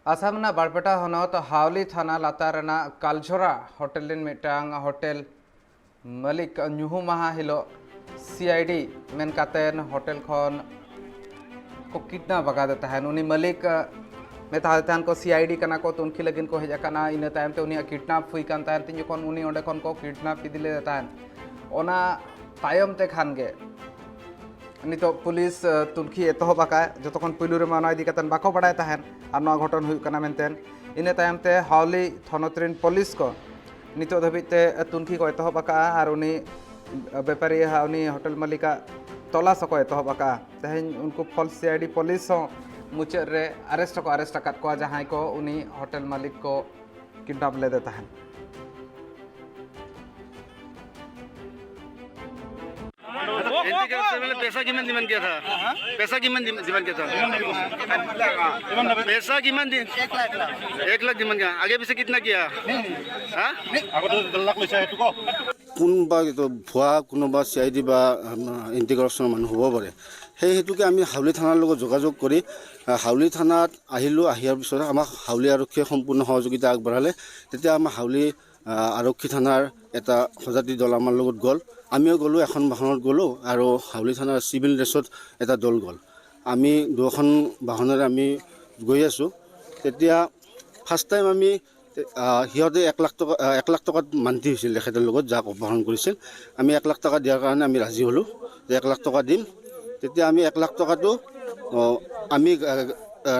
आसामना बारपेटा हनत हावली थाना लातारना कालझोरा hotel मिटांग hotel मालिक ᱧᱩᱦᱩᱢ माहा हिलो सीआईडी मेन कातेन होटेल खन को किडनैप बगादे तहन उनी मालिक मेता तहन को सीआईडी कना को तुनखी लगिन को हेजाकना इना तायम ते उनी किडनैप हुई कान तहन तिन जखन उनी ओंडे खन को किडनैप इदिले तहन ओना तायम ते खान गे नितो पुलिस तुनखी एतहबाका जतखन पुलु रे माना इदी कतन बाको बडाय तहन आर नवा घटन हुई काना मेनतेन इना तायम ते हावली थनतरिन पुलिस को नितो धबिते तुनखी को एतहबाका आर उनी व्यापारी उनी होटेल मालिका तलाश को एतहबाका तेहन उनको फॉल्स सीआईडी पुलिस मुचाद रे अरेस्ट आकाद को जहां को उनी होटेल मालिक को किडनैप लेदे तहन पैसा किमान डिमांड किया था पैसा किमान डिमांड किया था पैसा किमान 1 लाख डिमांड किया आगे पीछे कितना किया हाँ কোনোবা ভুৱা কোনোবা চিআইডি বা ইণ্টিগ্ৰেশ্যনৰ মানুহ হ'ব পাৰে সেই হেতুকে আমি হাউলি থানাৰ লগত যোগাযোগ কৰি হাউলি থানাত আহিলোঁ আহিয়াৰ পিছত আমাক হাউলি আৰক্ষীয়ে সম্পূৰ্ণ সহযোগিতা আগবঢ়ালে তেতিয়া আমাৰ হাউলি আৰক্ষী থানাৰ এটা সজাতি দল আমাৰ লগত গ'ল আমিও গ'লোঁ এখন বাহনত গ'লোঁ আৰু হাউলি থানাৰ চিভিল ড্ৰেছত এটা দল গ'ল আমি দুখন বাহনেৰে আমি গৈ আছোঁ তেতিয়া ফাৰ্ষ্ট টাইম আমি সিহঁতে 1 লাখ টকাত মান্তি হৈছিল তেখেতৰ লগত যাক অপহৰণ কৰিছিল আমি 1 লাখ টকা দিয়াৰ কাৰণে আমি ৰাজি হ'লোঁ যে 1 লাখ টকা দিম তেতিয়া আমি 1 লাখ টকাটো আমি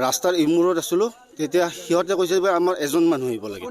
ৰাস্তাৰ ইমূৰত আছিলোঁ তেতিয়া সিহঁতে কৈছে যে আমাৰ এজন মানুহ আহিব লাগে